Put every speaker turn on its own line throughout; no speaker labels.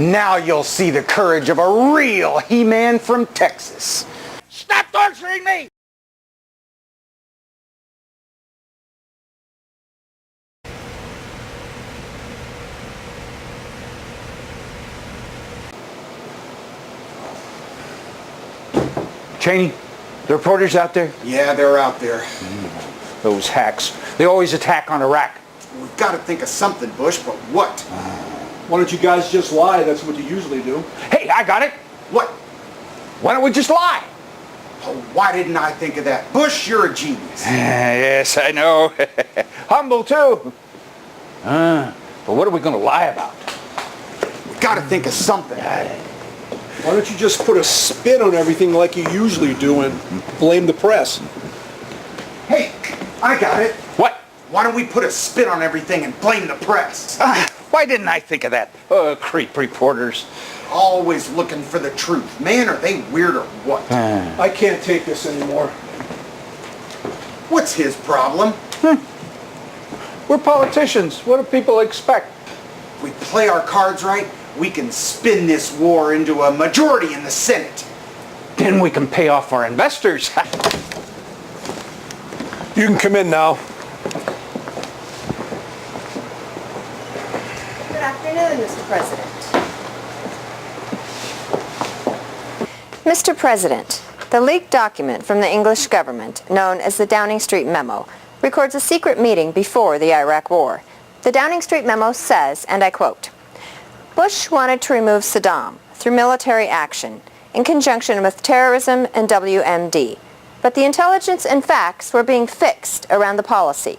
Now you'll see the courage of a real He-Man from Texas. Stop torturing me! Cheney, the reporters out there?
Yeah, they're out there.
Those hacks. They always attack on Iraq.
We've got to think of something, Bush, but what?
Why don't you guys just lie? That's what you usually do.
Hey, I got it.
What?
Why don't we just lie?
Oh, why didn't I think of that? Bush, you're a genius.
Yes, I know. Humble, too. But what are we going to lie about?
We've got to think of something.
Why don't you just put a spin on everything like you usually do and blame the press?
Hey, I got it.
What?
Why don't we put a spin on everything and blame the press?
Why didn't I think of that? Creep reporters.
Always looking for the truth. Man, are they weird or what?
I can't take this anymore.
What's his problem?
We're politicians. What do people expect?
If we play our cards right, we can spin this war into a majority in the Senate.
Then we can pay off our investors.
You can come in now.
Good afternoon, Mr. President. Mr. President, the leaked document from the English government, known as the Downing Street Memo, records a secret meeting before the Iraq War. The Downing Street Memo says, and I quote, Bush wanted to remove Saddam through military action in conjunction with terrorism and WMD, but the intelligence and facts were being fixed around the policy.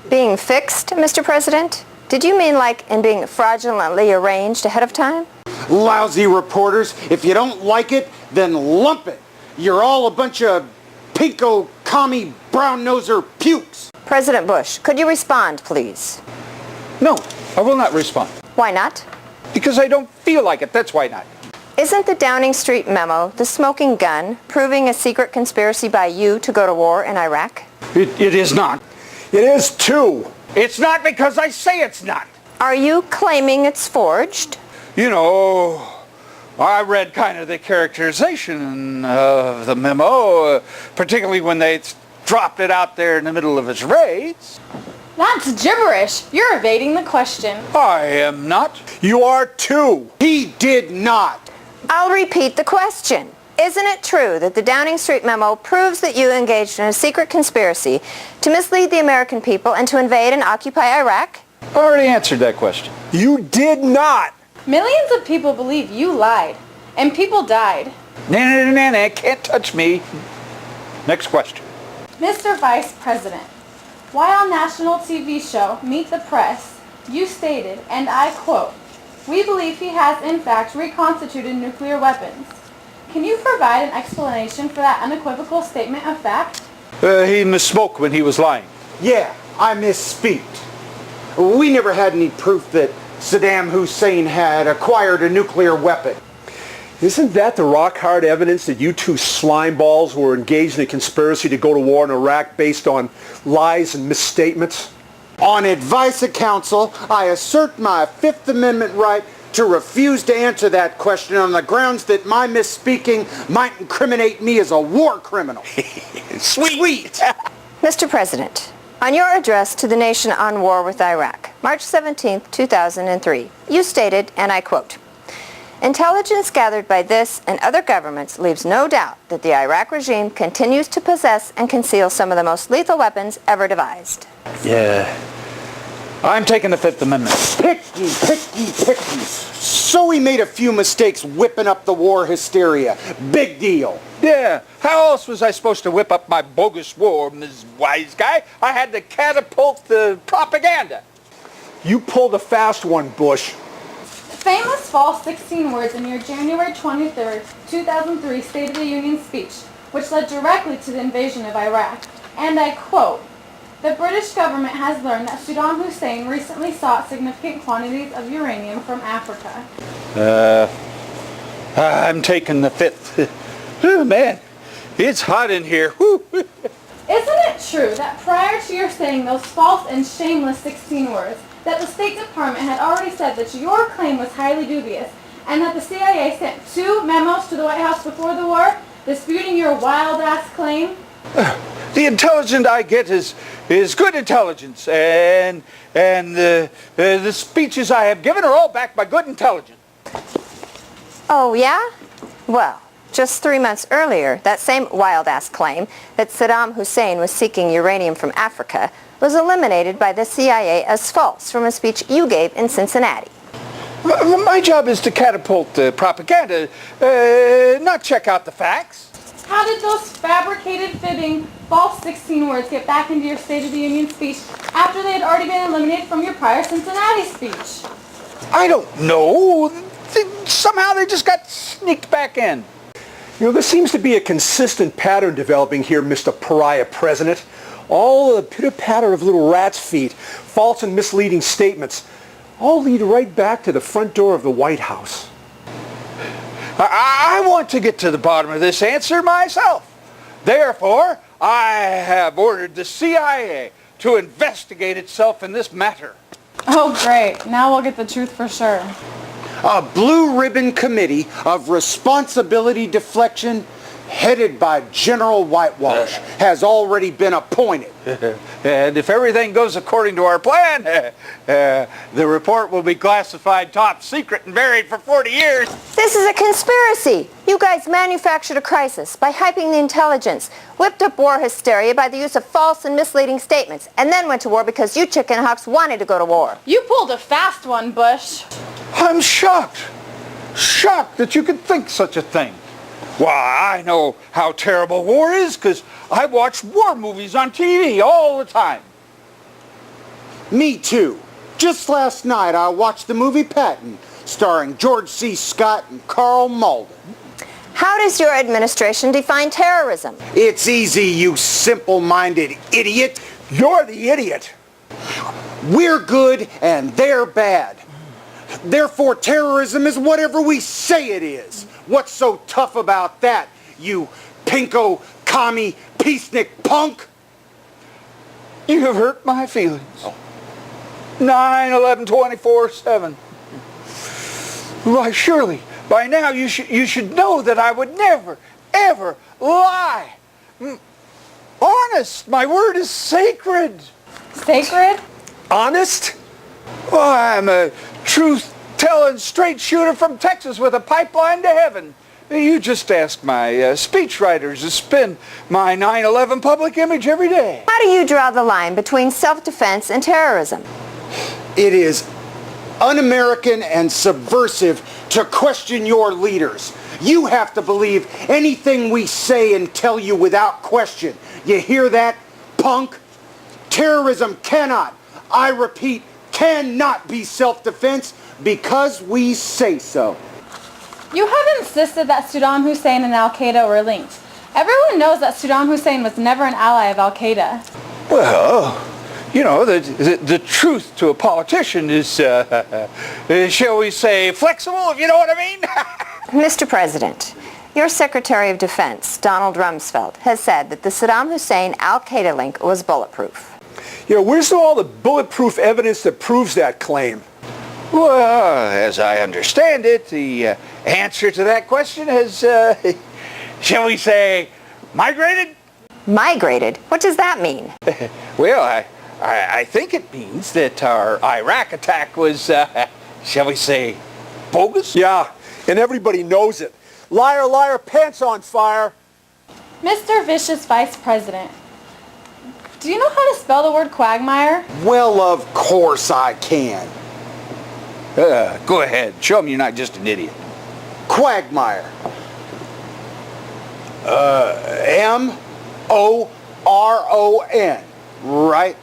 Being fixed, Mr. President? Did you mean like in being fraudulently arranged ahead of time?
Lousy reporters. If you don't like it, then lump it. You're all a bunch of pinko, commie, brown-noser pukes.
President Bush, could you respond, please?
No, I will not respond.
Why not?
Because I don't feel like it. That's why not.
Isn't the Downing Street Memo the smoking gun proving a secret conspiracy by you to go to war in Iraq?
It is not.
It is too.
It's not because I say it's not.
Are you claiming it's forged?
You know, I read kind of the characterization of the memo, particularly when they dropped it out there in the middle of his raids.
That's gibberish. You're evading the question.
I am not.
You are too.
He did not.
I'll repeat the question. Isn't it true that the Downing Street Memo proves that you engaged in a secret conspiracy to mislead the American people and to invade and occupy Iraq?
I already answered that question.
You did not.
Millions of people believe you lied, and people died.
Nah, can't touch me. Next question.
Mr. Vice President, while on national TV show Meet the Press, you stated, and I quote, "We believe he has in fact reconstituted nuclear weapons." Can you provide an explanation for that unequivocal statement of fact?
He misspoke when he was lying.
Yeah, I misspeak. We never had any proof that Saddam Hussein had acquired a nuclear weapon.
Isn't that the rock-hard evidence that you two slimeballs were engaged in a conspiracy to go to war in Iraq based on lies and misstatements?
On advice of counsel, I assert my Fifth Amendment right to refuse to answer that question on the grounds that my misspeaking might incriminate me as a war criminal.
Sweet.
Mr. President, on your address to the nation on war with Iraq, March 17, 2003, you stated, and I quote, "Intelligence gathered by this and other governments leaves no doubt that the Iraq regime continues to possess and conceal some of the most lethal weapons ever devised."
Yeah. I'm taking the Fifth Amendment.
Picky. So we made a few mistakes whipping up the war hysteria. Big deal.
Yeah. How else was I supposed to whip up my bogus war, Ms. Wise Guy? I had to catapult the propaganda.
You pulled a fast one, Bush.
The famous false 16 words in your January 23, 2003 State of the Union speech, which led directly to the invasion of Iraq. And I quote, "The British government has learned that Saddam Hussein recently sought significant quantities of uranium from Africa."
I'm taking the Fifth. Oh, man, it's hot in here. Whew.
Isn't it true that prior to your saying those false and shameless 16 words, that the State Department had already said that your claim was highly dubious, and that the CIA sent 2 memos to the White House before the war disputing your wild-ass claim?
The intelligence I get is good intelligence, and the speeches I have given are all backed by good intelligence.
Oh, yeah? Well, just 3 months earlier, that same wild-ass claim that Saddam Hussein was seeking uranium from Africa was eliminated by the CIA as false from a speech you gave in Cincinnati.
My job is to catapult propaganda, not check out the facts.
How did those fabricated, fibbing, false 16 words get back into your State of the Union speech after they had already been eliminated from your prior Cincinnati speech?
I don't know. Somehow they just got sneaked back in.
You know, there seems to be a consistent pattern developing here, Mr. Pariah President. All the pitter-patter of little rats' feet, false and misleading statements, all lead right back to the front door of the White House.
I want to get to the bottom of this answer myself. Therefore, I have ordered the CIA to investigate itself in this matter.
Oh, great. Now we'll get the truth for sure.
A blue ribbon committee of responsibility deflection headed by General Whitewash has already been appointed.
And if everything goes according to our plan, the report will be classified top secret and buried for 40 years.
This is a conspiracy. You guys manufactured a crisis by hyping the intelligence, whipped up war hysteria by the use of false and misleading statements, and then went to war because you chicken hawks wanted to go to war.
You pulled a fast one, Bush.
I'm shocked. Shocked that you could think such a thing. Why, I know how terrible war is because I watch war movies on TV all the time.
Me too. Just last night I watched the movie Patton, starring George C. Scott and Carl Malden.
How does your administration define terrorism?
It's easy, you simple-minded idiot.
You're the idiot.
We're good and they're bad. Therefore, terrorism is whatever we say it is. What's so tough about that, you pinko, commie, peacenik punk?
You have hurt my feelings. 9/11/24/7. Why, surely, by now you should know that I would never, ever lie. Honest, my word is sacred.
Sacred?
Honest?
Well, I'm a truth-telling straight shooter from Texas with a pipeline to heaven. You just ask my speechwriters to spin my 9/11 public image every day.
How do you draw the line between self-defense and terrorism?
It is un-American and subversive to question your leaders. You have to believe anything we say and tell you without question. You hear that, punk? Terrorism cannot, I repeat, cannot be self-defense because we say so.
You have insisted that Saddam Hussein and Al-Qaeda were linked. Everyone knows that Saddam Hussein was never an ally of Al-Qaeda.
Well, you know, the truth to a politician is, shall we say, flexible, if you know what I mean?
Mr. President, your Secretary of Defense, Donald Rumsfeld, has said that the Saddam Hussein Al-Qaeda link was bulletproof.
You know, where's all the bulletproof evidence that proves that claim?
Well, as I understand it, the answer to that question has, shall we say, migrated?
Migrated? What does that mean?
Well, I think it means that our Iraq attack was, shall we say, bogus?
Yeah, and everybody knows it. Liar, liar, pants on fire.
Mr. Vicious Vice President, do you know how to spell the word quagmire?
Well, of course I can.
Go ahead. Show them you're not just an idiot.
Quagmire. M-O-R-O-N. Right?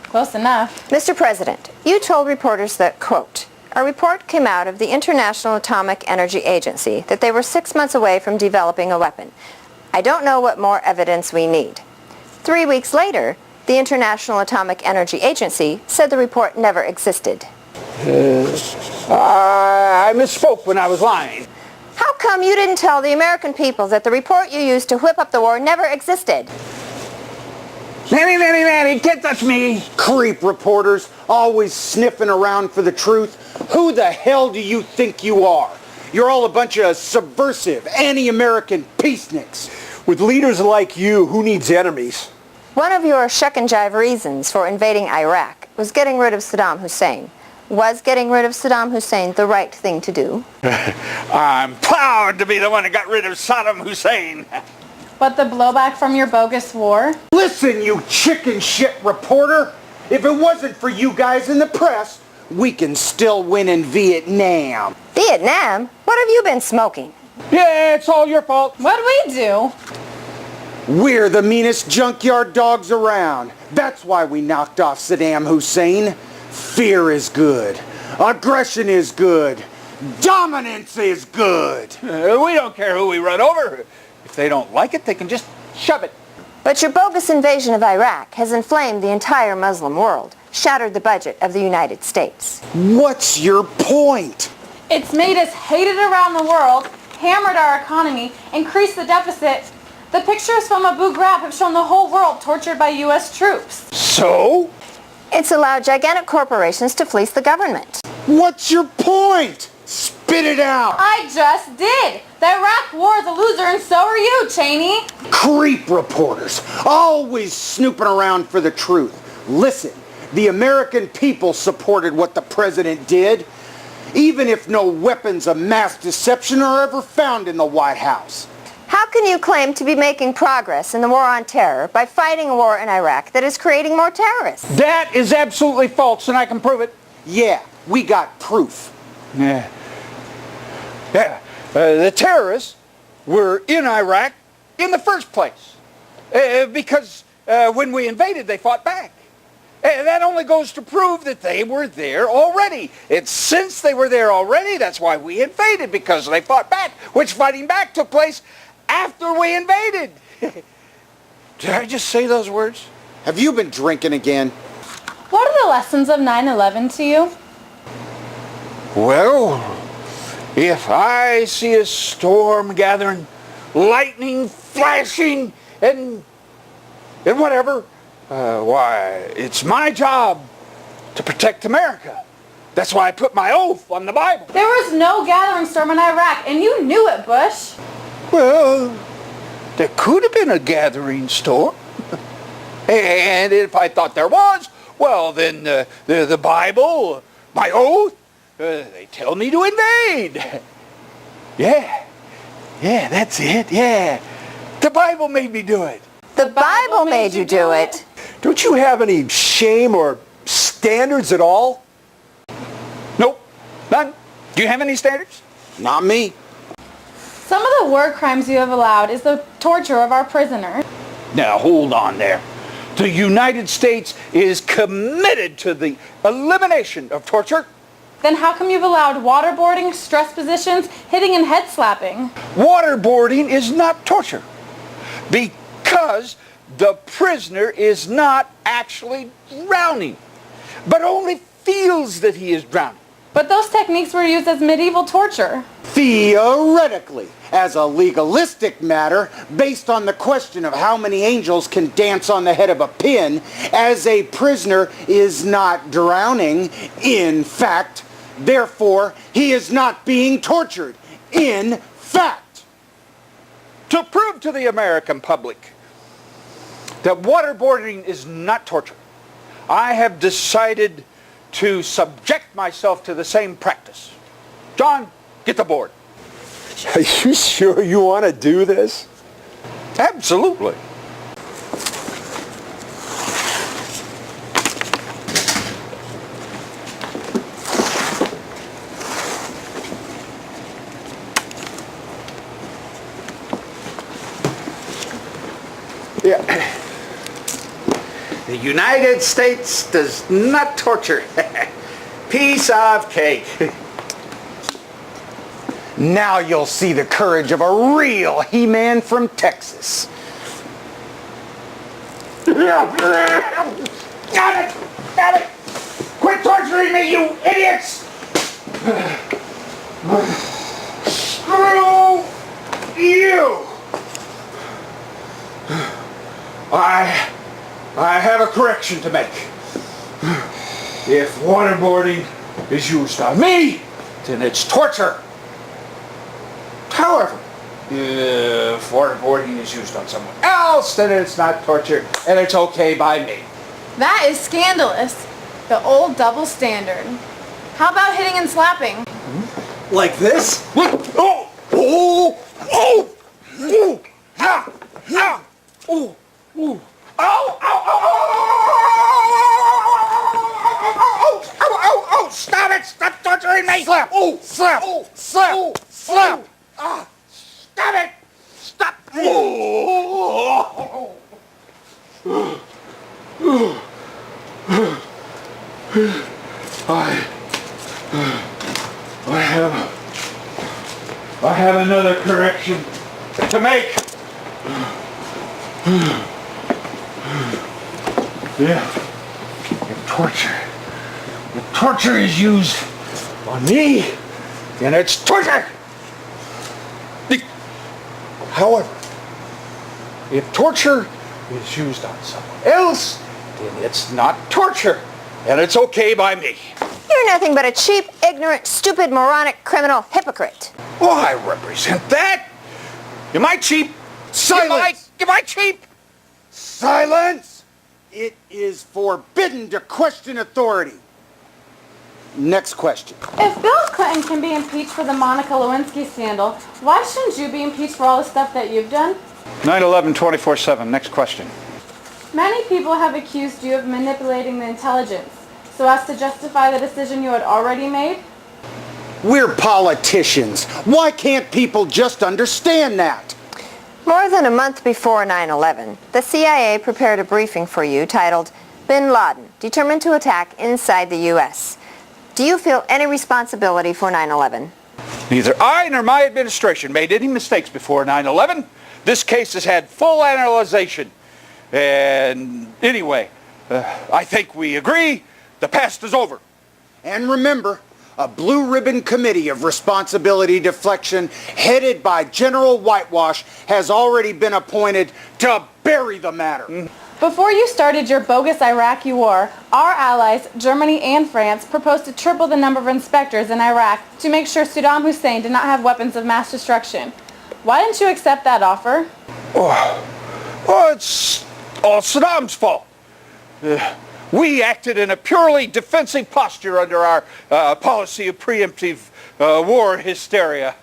Close enough.
Mr. President, you told reporters that, quote, a report came out of the International Atomic Energy Agency that they were 6 months away from developing a weapon. I don't know what more evidence we need. 3 weeks later, the International Atomic Energy Agency said the report never existed.
I misspoke when I was lying.
How come you didn't tell the American people that the report you used to whip up the war never existed?
Nanny, can't touch me.
Creep reporters, always sniffing around for the truth. Who the hell do you think you are? You're all a bunch of subversive, anti-American peaceniks.
With leaders like you, who needs enemies?
One of your shuck and jive reasons for invading Iraq was getting rid of Saddam Hussein. Was getting rid of Saddam Hussein the right thing to do?
I'm proud to be the one that got rid of Saddam Hussein.
But the blowback from your bogus war?
Listen, you chicken shit reporter. If it wasn't for you guys in the press, we can still win in Vietnam.
Vietnam? What have you been smoking?
Yeah, it's all your fault.
What'd we do?
We're the meanest junkyard dogs around. That's why we knocked off Saddam Hussein. Fear is good. Aggression is good. Dominance is good.
We don't care who we run over. If they don't like it, they can just shove it.
But your bogus invasion of Iraq has inflamed the entire Muslim world, shattered the budget of the United States.
What's your point?
It's made us hated around the world, hammered our economy, increased the deficit. The pictures from Abu Ghraib have shown the whole world tortured by U.S. troops.
So?
It's allowed gigantic corporations to fleece the government.
What's your point? Spit it out.
I just did. The Iraq war is a loser, and so are you, Cheney.
Creep reporters, always snooping around for the truth. Listen, the American people supported what the president did, even if no weapons of mass deception are ever found in the White House.
How can you claim to be making progress in the war on terror by fighting a war in Iraq that is creating more terrorists?
That is absolutely false, and I can prove it.
Yeah, we got proof.
Yeah. The terrorists were in Iraq in the first place because when we invaded, they fought back. That only goes to prove that they were there already. It's since they were there already, that's why we invaded, because they fought back, which fighting back took place after we invaded. Did I just say those words?
Have you been drinking again?
What are the lessons of 9/11 to you?
Well, if I see a storm gathering, lightning flashing, and whatever, why, it's my job to protect America. That's why I put my oath on the Bible.
There was no gathering storm in Iraq, and you knew it, Bush.
Well, there could have been a gathering storm. And if I thought there was, well, then the Bible, my oath, they tell me to invade. Yeah, that's it, yeah. The Bible made me do it.
The Bible made you do it.
Don't you have any shame or standards at all?
Nope, none. Do you have any standards?
Not me.
Some of the war crimes you have allowed is the torture of our prisoners.
Now, hold on there. The United States is committed to the elimination of torture.
Then how come you've allowed waterboarding, stress positions, hitting and head slapping?
Waterboarding is not torture because the prisoner is not actually drowning, but only feels that he is drowning.
But those techniques were used as medieval torture.
Theoretically, as a legalistic matter, based on the question of how many angels can dance on the head of a pin, as a prisoner is not drowning, in fact, therefore, he is not being tortured, in fact.
To prove to the American public that waterboarding is not torture, I have decided to subject myself to the same practice. John, get the board.
Are you sure you want to do this?
Absolutely. Yeah. The United States does not torture. Piece of cake.
Now you'll see the courage of a real He-Man from Texas.
Got it! Got it! Quit torturing me, you idiots! Screw you! I have a correction to make. If waterboarding is used on me, then it's torture. However, if waterboarding is used on someone else, then it's not torture, and it's okay by me.
That is scandalous. The old double standard. How about hitting and slapping?
Like this?
Oh! Oh! Oh! Oh! Ha! Ha! Oh! Oh! Oh! Oh! Oh! Stop it! Stop torturing me! Slap! Oh! Slap! Oh! Slap! Oh! Slap! Ah! Stop it! Stop! Oh! I have another correction to make. If torture is used on me, then it's torture. However, if torture is used on someone else, then it's not torture, and it's okay by me.
You're nothing but a cheap, ignorant, stupid, moronic, criminal hypocrite.
Oh, I represent that. Am I cheap?
Silence!
Am I cheap?
Silence! It is forbidden to question authority. Next question.
If Bill Clinton can be impeached for the Monica Lewinsky scandal, why shouldn't you be impeached for all the stuff that you've done?
9/11 24/7. Next question.
Many people have accused you of manipulating the intelligence so as to justify the decision you had already made.
We're politicians. Why can't people just understand that?
More than a month before 9/11, the CIA prepared a briefing for you titled, Bin Laden, Determined to Attack Inside the U.S. Do you feel any responsibility for 9/11?
Neither I nor my administration made any mistakes before 9/11. This case has had full analyzation. And anyway, I think we agree the past is over.
And remember, a blue ribbon committee of responsibility deflection headed by General Whitewash has already been appointed to bury the matter.
Before you started your bogus Iraqi war, our allies, Germany and France, proposed to triple the number of inspectors in Iraq to make sure Saddam Hussein did not have weapons of mass destruction. Why didn't you accept that offer?
Oh, it's all Saddam's fault. We acted in a purely defensive posture under our policy of preemptive war hysteria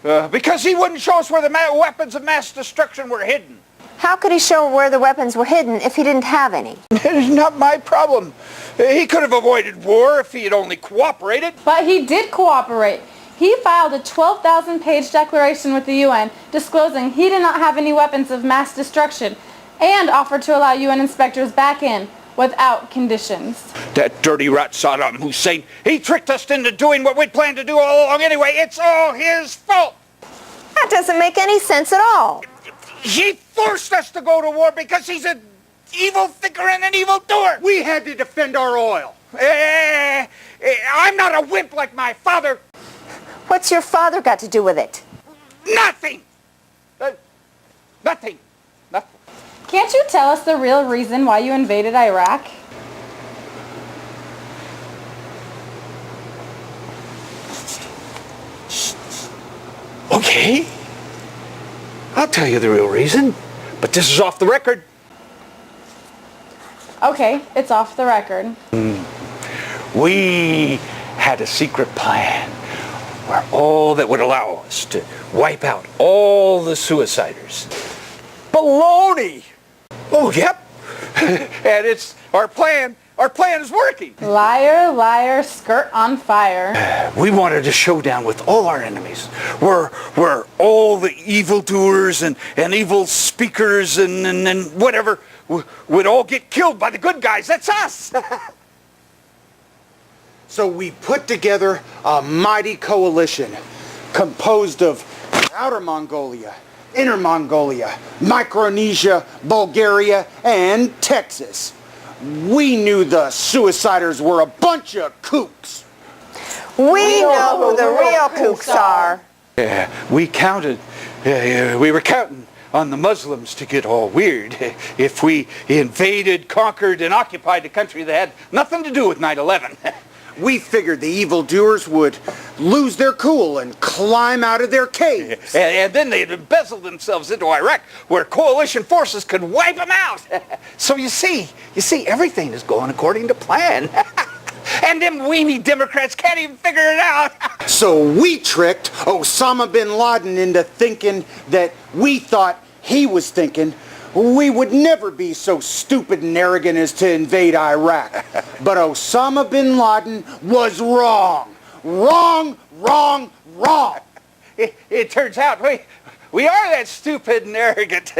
because he wouldn't show us where the weapons of mass destruction were hidden.
How could he show where the weapons were hidden if he didn't have any?
It is not my problem. He could have avoided war if he had only cooperated.
But he did cooperate. He filed a 12,000-page declaration with the UN disclosing he did not have any weapons of mass destruction and offered to allow UN inspectors back in without conditions.
That dirty rat Saddam Hussein, he tricked us into doing what we'd planned to do all along anyway. It's all his fault.
That doesn't make any sense at all.
He forced us to go to war because he's an evil thinker and an evil doer.
We had to defend our oil.
I'm not a wimp like my father.
What's your father got to do with it?
Nothing. Nothing.
Can't you tell us the real reason why you invaded Iraq?
Okay. I'll tell you the real reason, but this is off the record.
Okay, it's off the record.
We had a secret plan where all that would allow us to wipe out all the suiciders. Baloney! Oh, yep. And it's our plan. Our plan is working.
Liar, liar, skirt on fire.
We wanted a showdown with all our enemies, where all the evildoers and evil speakers and whatever would all get killed by the good guys. That's us.
So we put together a mighty coalition composed of Outer Mongolia, Inner Mongolia, Micronesia, Bulgaria, and Texas. We knew the suiciders were a bunch of kooks.
We know who the real kooks are.
Yeah, we counted. We were counting on the Muslims to get all weird if we invaded, conquered, and occupied a country that had nothing to do with 9/11.
We figured the evildoers would lose their cool and climb out of their caves.
And then they'd embezzle themselves into Iraq, where coalition forces could wipe them out. So you see, everything is going according to plan. And them weenie Democrats can't even figure it out.
So we tricked Osama bin Laden into thinking that we thought he was thinking we would never be so stupid and arrogant as to invade Iraq. But Osama bin Laden was wrong. Wrong, wrong, wrong.
It turns out we are that stupid and arrogant.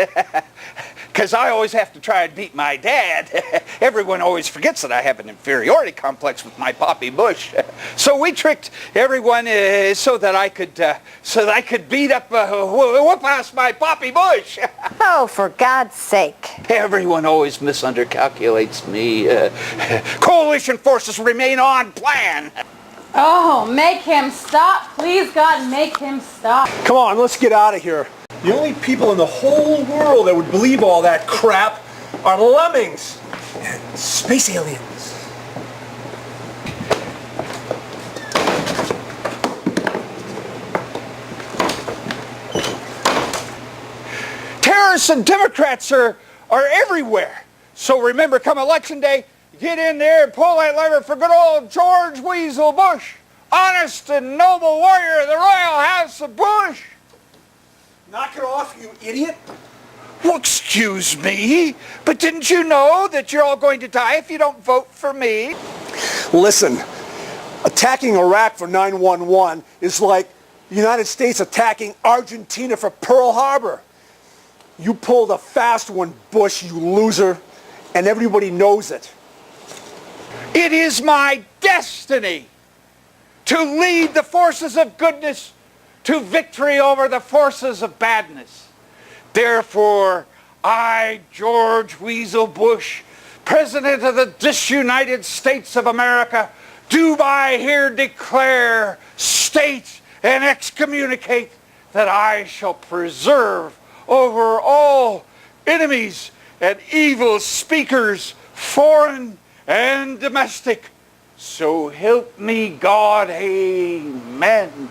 Because I always have to try and beat my dad. Everyone always forgets that I have an inferiority complex with my Poppy Bush. So we tricked everyone so that I could beat up, whoop ass my Poppy Bush.
Oh, for God's sake.
Everyone always misundercalculates me. Coalition forces remain on plan.
Oh, make him stop. Please, God, make him stop.
Come on, let's get out of here. The only people in the whole world that would believe all that crap are lemmings and space aliens.
Terrorists and Democrats are everywhere. So remember, come election day, get in there and pull that lever for good old George Weasel Bush, honest and noble warrior of the Royal House of Bush.
Knock it off, you idiot.
Well, excuse me, but didn't you know that you're all going to die if you don't vote for me?
Listen, attacking Iraq for 9/11 is like the United States attacking Argentina for Pearl Harbor. You pulled a fast one, Bush, you loser, and everybody knows it.
It is my destiny to lead the forces of goodness to victory over the forces of badness. Therefore, I, George Weasel Bush, President of the disunited States of America, do by here declare, state, and excommunicate that I shall preserve over all enemies and evil speakers, foreign and domestic. So help me God, amen.